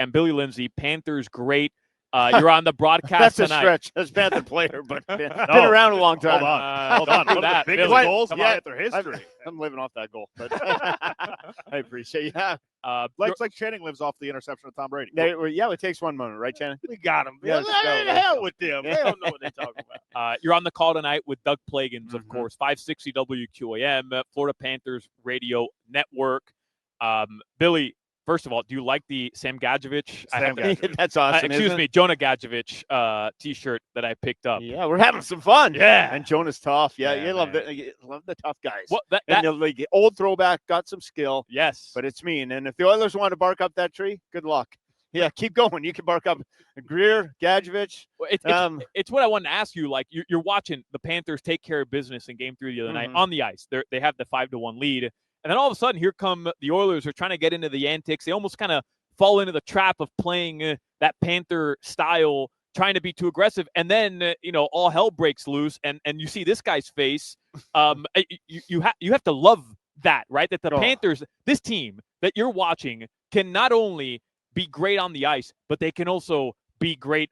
and Billy Lindsay, Panthers great. You're on the broadcast That's tonight. a stretch. That's Panther player, but been around a long time. Hold on. One of the biggest Billy. goals in Panther history. I'm living off that goal, but I appreciate it. Yeah. Like Channing lives off the interception of Tom Brady. It takes one moment, right, Shannon? We got him. Yes, Yeah, go. hell with them. They don't know what they're talking about. You're on the call tonight with Doug Plagans, of course, 560 WQAM, Florida Panthers Radio Network. Billy, first of all, do you like the Sam Gadjevich? That's awesome. Excuse me, Jonah Gadjevich T-shirt that I picked up. Yeah, we're having some fun. Yeah, and Jonah's tough. Yeah, Yeah, you love the tough guys. Well, and the old throwback got some skill. Yes, but it's mean. And if the Oilers want to bark up that tree, good luck. Yeah, keep going. You can bark up Greer, Gadjevich. It's what I wanted to ask you. Like you're watching the Panthers take care of business in Game 3 the other night on the ice. They have the 5-1 lead, and then all of a sudden here come the Oilers are trying to get into the antics. They almost kind of fall into the trap of playing that Panther style, trying to be too aggressive, and then all hell breaks loose, and you see this guy's face. You have to love that, right? That the Panthers, this team that you're watching, can not only be great on the ice, but they can also be great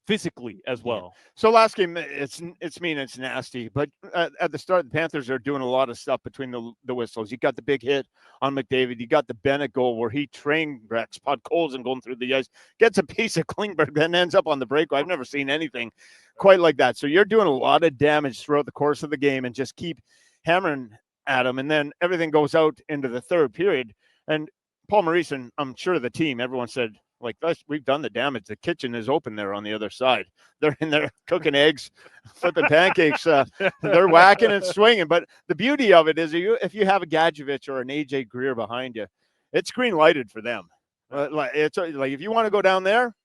physically as well. Yeah. So last game, it's mean, it's nasty. But at the start, the Panthers are doing a lot of stuff between the whistles. You got the big hit on McDavid. You got the Bennett goal where he train wrecks Podkolzin going through the ice, gets a piece of Klingberg, then ends up on the breakaway. I've never seen anything quite like that. So you're doing a lot of damage throughout the course of the game and just keep hammering at him. And then everything goes out into the third period. And Paul Maurice, and I'm sure the team, everyone said, like, we've done the damage. The kitchen is open there on the other side. They're in there cooking eggs, flipping pancakes. They're whacking and swinging. But the beauty of it is if you have a Gadjevich or an AJ Greer behind you, it's green lighted for them. It's like if you want to go down there,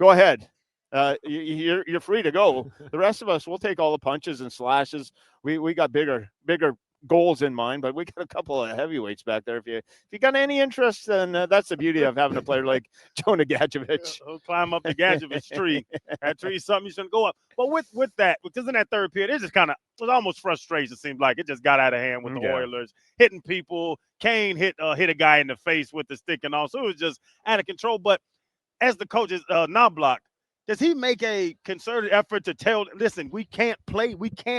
go ahead. You're free to go. The rest of us, we'll take all the punches and slashes. We got bigger goals in mind, but we got a couple of heavyweights back there. If you got any interest, then that's the beauty of having a player like Jonah Gadjevich. He'll climb up the Gadjevich tree. That tree is something you shouldn't go up. But with that, because in that third period, it was almost frustration. It seemed like it just got out of hand with the Oilers hitting people. Kane hit a guy in the face with the stick and all, so it was just out of control. But as the coach is Knobloch, does he make a concerted effort to tell, listen, we can't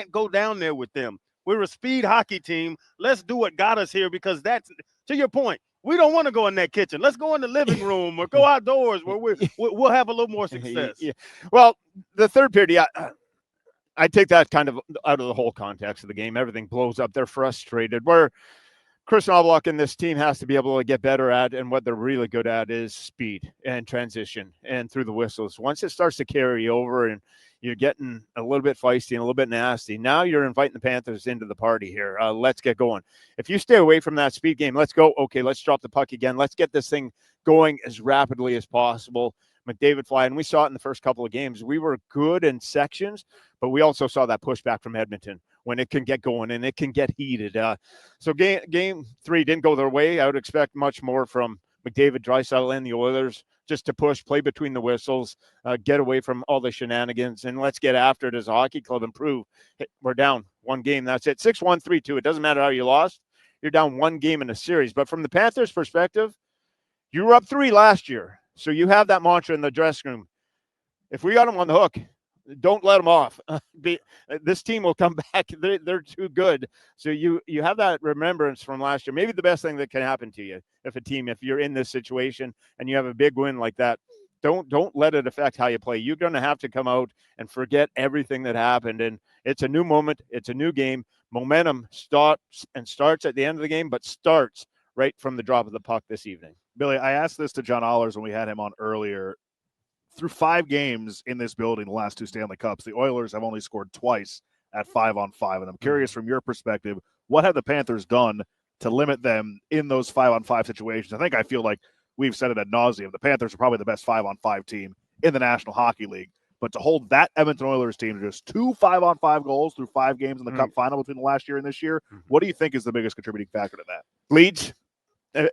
go down there with them. We're a speed hockey team. Let's do what got us here, because that's, to your point, we don't want to go in that kitchen. Let's go in the living room or go outdoors where we'll have a little more success. Yeah. Well, the third period, I take that kind of out of the whole context of the game. Everything blows up. They're frustrated. Where Chris Knobloch and this team has to be able to get better at, and what they're really good at, is speed and transition and through the whistles. Once it starts to carry over and you're getting a little bit feisty and a little bit nasty, now you're inviting the Panthers into the party here. Let's get going. If you stay away from that speed game, let's go. Okay, let's drop the puck again. Let's get this thing going as rapidly as possible. McDavid fly, and we saw it in the first couple of games. We were good in sections, but we also saw that pushback from Edmonton when it can get going and it can get heated. So game 3 didn't go their way. I would expect much more from McDavid, Draisaitl, and the Oilers, just to push, play between the whistles, get away from all the shenanigans, and let's get after it as a hockey club and prove we're down one game. That's it. 6-1, 3-2. It doesn't matter how you lost. You're down one game in a series. But from the Panthers' perspective, you were up 3 last year. So you have that mantra in the dressing room. If we got them on the hook, don't let them off. This team will come back. They're too good. So you have that remembrance from last year. Maybe the best thing that can happen to you if you're in this situation and you have a big win like that, don't let it affect how you play. You're going to have to come out and forget everything that happened. And it's a new moment. It's a new game. Momentum starts at the end of the game, but starts right from the drop of the puck this evening. Billy, I asked this to John Allers when we had him on earlier. Through 5 games in this building, the last 2 Stanley Cups, the Oilers have only scored twice at 5-on-5. And I'm curious, from your perspective, what have the Panthers done to limit them in those 5-on-5 situations? I feel like we've said it ad nauseum. The Panthers are probably the best 5-on-5 team in the National Hockey League. But to hold that Edmonton Oilers team to just 2 5-on-5 goals through 5 games in the Cup Final between the last year and this year, what do you think is the biggest contributing factor to that? Leads.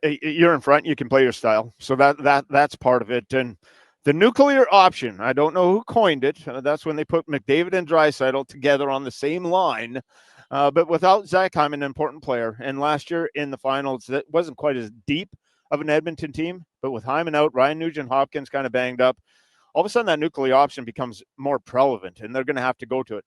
You're in front. You can play your style. So that's part of it. And the nuclear option, I don't know who coined it. That's when they put McDavid and Draisaitl together on the same line, but without Zach Hyman, an important player. And last year in the finals, that wasn't quite as deep of an Edmonton team, but with Hyman out, Ryan Nugent-Hopkins kind of banged up, all of a sudden that nuclear option becomes more prevalent, and they're going to have to go to it.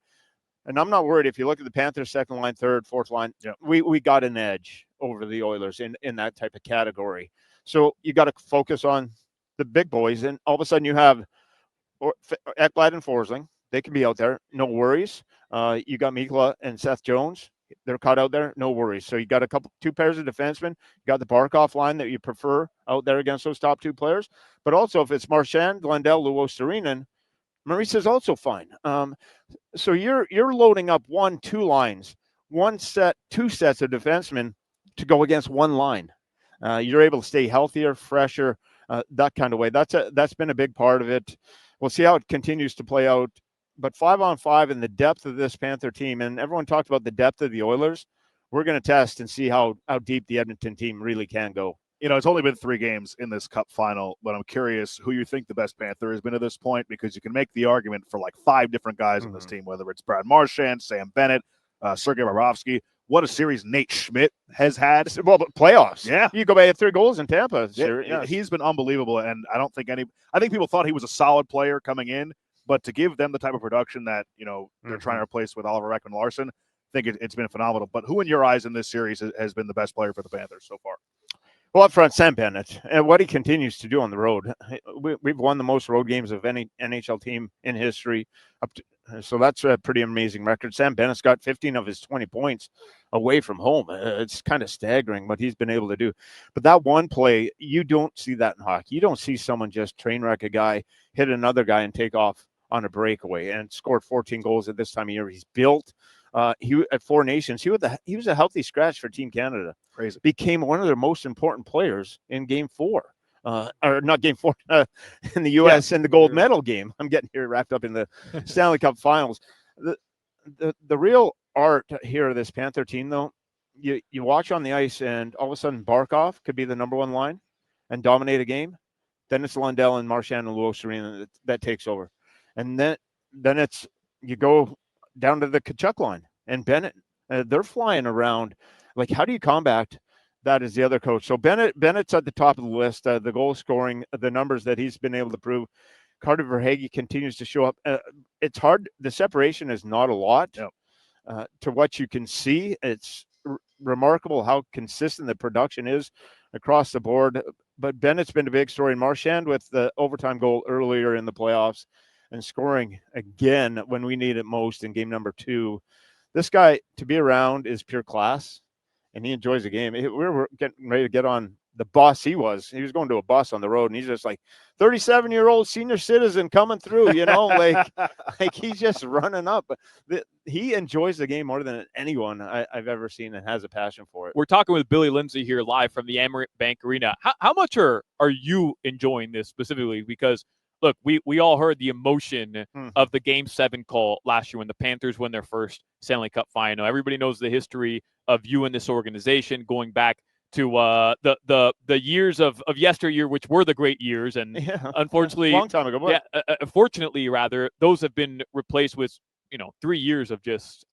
And I'm not worried. If you look at the Panthers' second line, third, fourth line, we got an edge over the Oilers in that type of category. So you got to focus on the big boys, and all of a sudden you have Ekblad and Forsling. They can be out there, no worries. You got Mikla and Seth Jones. They're caught out there, no worries. So you got two pairs of defensemen. You got the Barkov line that you prefer out there against those top two players. But also if it's Marchand, Glendale, Luo-Serinen, Maurice is also fine. So you're loading up 1-2 lines, two sets of defensemen to go against one line. You're able to stay healthier, fresher, that kind of way. That's been a big part of it. We'll see how it continues to play out. But 5-on-5 and the depth of this Panther team, and everyone talked about the depth of the Oilers, we're going to test and see how deep the Edmonton team really can go. It's only been 3 games in this Cup final, but I'm curious who you think the best Panther has been at this point, because you can make the argument for like 5 different guys on this team, whether it's Brad Marchand, Sam Bennett, Sergei Bobrovsky. What a series Nate Schmidt has had. Well, but playoffs. Yeah. You go back at 3 goals in Tampa. Yeah, he's been unbelievable, and I think people thought he was a solid player coming in, but to give them the type of production that, they're trying to replace with Oliver Ekman-Larsson, I think it's been phenomenal. But who in your eyes in this series has been the best player for the Panthers so far? Well, up front, Sam Bennett, and what he continues to do on the road. We've won the most road games of any NHL team in history. So that's a pretty amazing record. Sam Bennett's got 15 of his 20 points away from home. It's kind of staggering what he's been able to do. But that one play, you don't see that in hockey. You don't see someone just train wreck a guy, hit another guy, and take off on a breakaway and scored 14 goals at this time of year. He's built. He at Four Nations, he was a healthy scratch for Team Canada. Crazy. Became one of their most important players in Game 4, or not Game 4, in the U.S. in the gold medal game. I'm getting here wrapped up in the Stanley Cup Finals. The real art here of this Panther team, though, you watch on the ice, and all of a sudden Barkov could be the number 1 line and dominate a game. Then it's Lundell and Marchand and Luo-Serinen that takes over, and then it's you go down to the Tkachuk line and Bennett. They're flying around. Like, how do you combat that as the other coach? So Bennett's at the top of the list. The goal scoring, the numbers that he's been able to prove. Carter Verhaeghe continues to show up. It's hard. The separation is not a lot to what you can see. It's remarkable how consistent the production is across the board. But Bennett's been a big story. And Marchand with the overtime goal earlier in the playoffs, and scoring again when we need it most in game number 2. This guy, to be around, is pure class, and he enjoys the game. We were getting ready to get on the bus. He was going to a bus on the road, and he's just like 37-year-old senior citizen coming through, like he's just running up. He enjoys the game more than anyone I've ever seen, and has a passion for it. We're talking with Billy Lindsay here live from the Amerant Bank Arena. How much are you enjoying this specifically? Because look, we all heard the emotion of the Game 7 call last year when the Panthers won their first Stanley Cup Final. Everybody knows the history of you and this organization going back to the years of yesteryear, which were the great years, and unfortunately, a long time ago. Fortunately, rather, those have been replaced with 3 years of just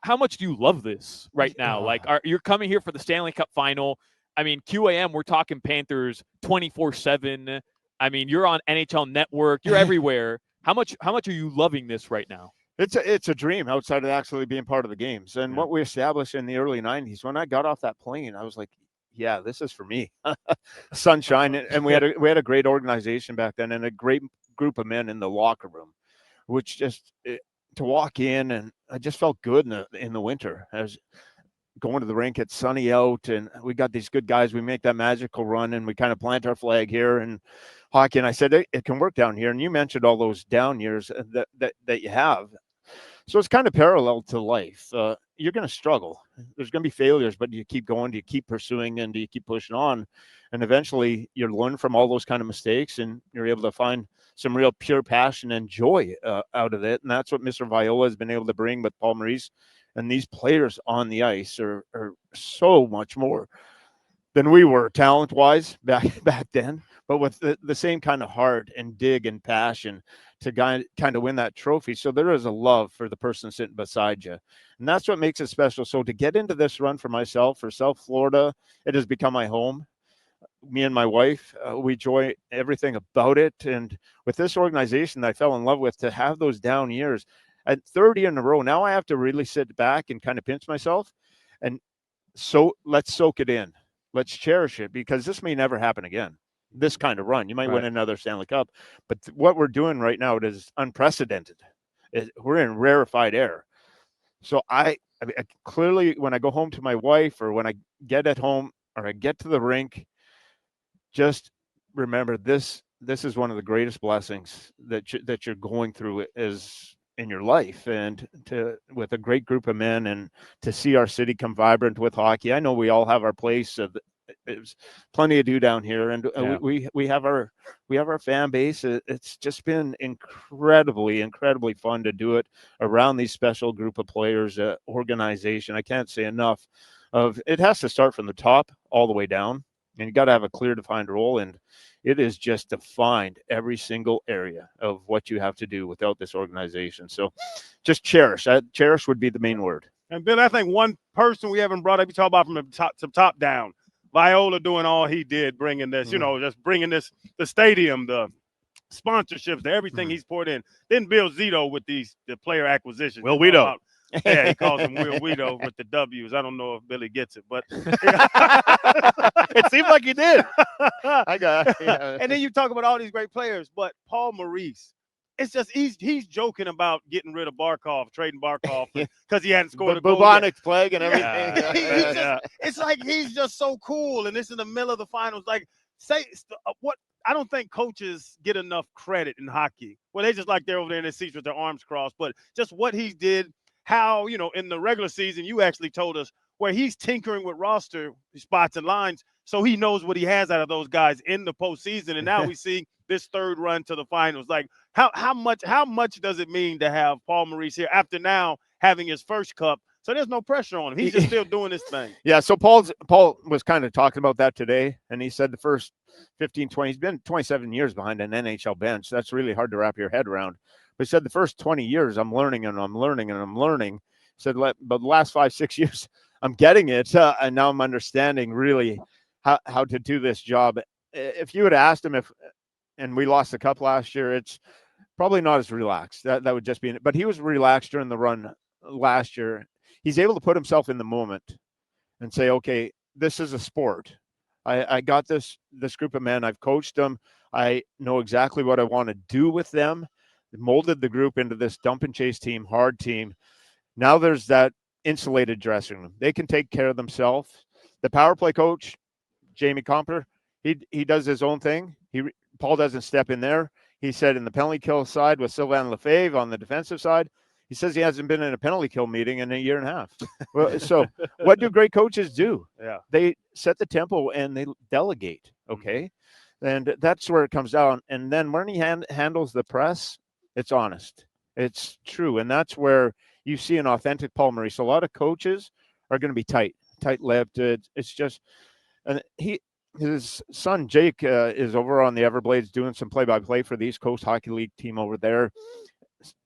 how much do you love this right now? Like, you're coming here for the Stanley Cup Final. I mean, QAM, we're talking Panthers 24/7. I mean, you're on NHL Network. You're everywhere. How much are you loving this right now? It's a dream outside of actually being part of the games. And what we established in the early 90s, when I got off that plane, I was like, yeah, this is for me. Sunshine. And we had a great organization back then, and a great group of men in the locker room, which just to walk in, and I just felt good in the winter. As going to the rink, it's sunny out, and we got these good guys. We make that magical run, and we kind of plant our flag here in hockey. And I said, it can work down here. And you mentioned all those down years that you have. So it's kind of parallel to life. You're going to struggle. There's going to be failures, but do you keep going? Do you keep pursuing? And do you keep pushing on? And eventually you learn from all those kind of mistakes, and you're able to find some real pure passion and joy out of it. And that's what Mr. Viola has been able to bring with Paul Maurice. And these players on the ice are so much more than we were talent-wise back then, but with the same kind of heart and dig and passion to kind of win that trophy. So there is a love for the person sitting beside you, and that's what makes it special. So to get into this run for myself, for South Florida, it has become my home. Me and my wife, we enjoy everything about it. And with this organization that I fell in love with, to have those down years at 30 in a row, now I have to really sit back and kind of pinch myself. And so let's soak it in. Let's cherish it, because this may never happen again. This kind of run, you might win another Stanley Cup, but what we're doing right now, it is unprecedented. We're in rarefied air. So I clearly, when I go home to my wife, or when I get at home, or I get to the rink, just remember this is one of the greatest blessings that you're going through is in your life, and with a great group of men, and to see our city come vibrant with hockey. I know we all have our place. There's plenty to do down here, and we have our fan base. It's just been incredibly fun to do it around these special group of players, organization. I can't say enough of it. Has to start from the top all the way down, and you got to have a clear defined role, and it is just defined every single area of what you have to do without this organization. So just cherish. Cherish would be the main word. And Bill, I think one person we haven't brought up, you talk about from the top down, Viola doing all he did, bringing this, just bringing this, the stadium, the sponsorships, everything he's poured in. Then Bill Zito with the player acquisition. Will Weedo. Yeah, he calls him Will Weedo with the W's. I don't know if Billy gets it, but it seemed like he did. I got it. Yeah. And then you talk about all these great players, but Paul Maurice, it's just he's joking about getting rid of Barkov, trading Barkov because he hadn't scored a goal bubonic yet. plague and everything. It's like he's just so cool, and this is in the middle of the finals. Like, what? I don't think coaches get enough credit in hockey. Well, they just like they're over there in their seats with their arms crossed, but just what he did. How, in the regular season, you actually told us where he's tinkering with roster spots and lines, so he knows what he has out of those guys in the postseason. And now we see this third run to the finals. Like, how much does it mean to have Paul Maurice here after now having his first cup? So there's no pressure on him. He's just still doing his thing. Yeah, so Paul was kind of talking about that today, and he said the first 15, 20, he's been 27 years behind an NHL bench. That's really hard to wrap your head around. But he said the first 20 years, I'm learning and I'm learning and I'm learning. He said, but the last 5-6 years, I'm getting it, and now I'm understanding really how to do this job. If you had asked him and we lost the cup last year, it's probably not as relaxed. That would just be it. But he was relaxed during the run last year. He's able to put himself in the moment and say, okay, this is a sport. I got this group of men. I've coached them. I know exactly what I want to do with them. Molded the group into this dump and chase team, hard team. Now there's that insulated dressing room. They can take care of themselves. The power play coach, Jamie Comper, he does his own thing. Paul doesn't step in there. He said in the penalty kill side with Sylvain Lefebvre on the defensive side, he says he hasn't been in a penalty kill meeting in a year and a half. Well, so what do great coaches do? Yeah, they set the tempo and they delegate. Okay, and that's where it comes down. And then when he handles the press, it's honest, it's true, and that's where you see an authentic Paul Maurice. A lot of coaches are going to be tight-lipped. It's just, and his son Jake is over on the Everblades doing some play-by-play for the East Coast Hockey League team over there.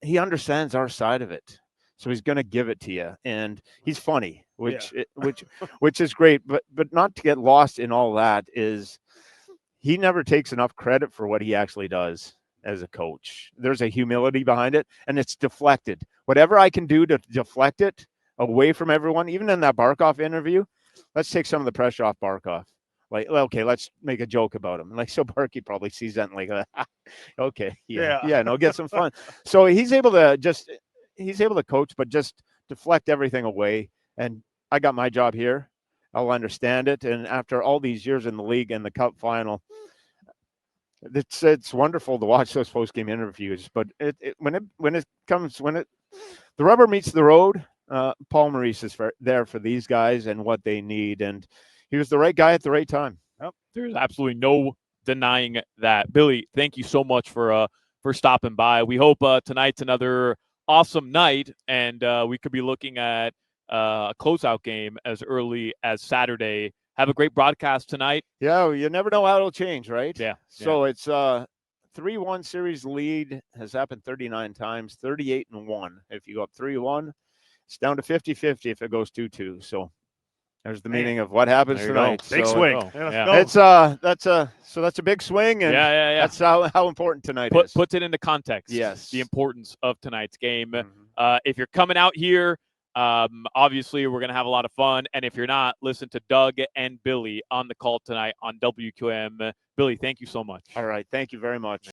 He understands our side of it, so he's going to give it to you, and he's funny, which is great. But not to get lost in all that is he never takes enough credit for what he actually does as a coach. There's a humility behind it, and it's deflected. Whatever I can do to deflect it away from everyone, even in that Barkov interview, let's take some of the pressure off Barkov. Like, okay, let's make a joke about him. Like, so Barky probably sees that and like, okay, no, get some fun. So he's able to coach, but just deflect everything away. And I got my job here. I'll understand it. And after all these years in the league and the Cup final, it's wonderful to watch those post-game interviews. But when the rubber meets the road, Paul Maurice is there for these guys and what they need. And he was the right guy at the right time. Yep. There's absolutely no denying that. Billy, thank you so much for stopping by. We hope tonight's another awesome night, and we could be looking at a closeout game as early as Saturday. have a great broadcast tonight. Yeah, you never know how it'll change, right? Yeah. So it's 3-1 series lead has happened 39 times, 38-1. If you go up 3-1, it's down to 50-50 if it goes 2-2. So there's the meaning of what happens There you tonight. Big So swing. Yeah. Let's go. that's a big swing, and Yeah. that's how important tonight is. Puts it into context. Yes. The importance of tonight's game. Mhm. If you're coming out here, obviously we're gonna have a lot of fun. And if you're not, listen to Doug and Billy on the call tonight on WQAM. Billy, thank you so much. All right, thank you very much.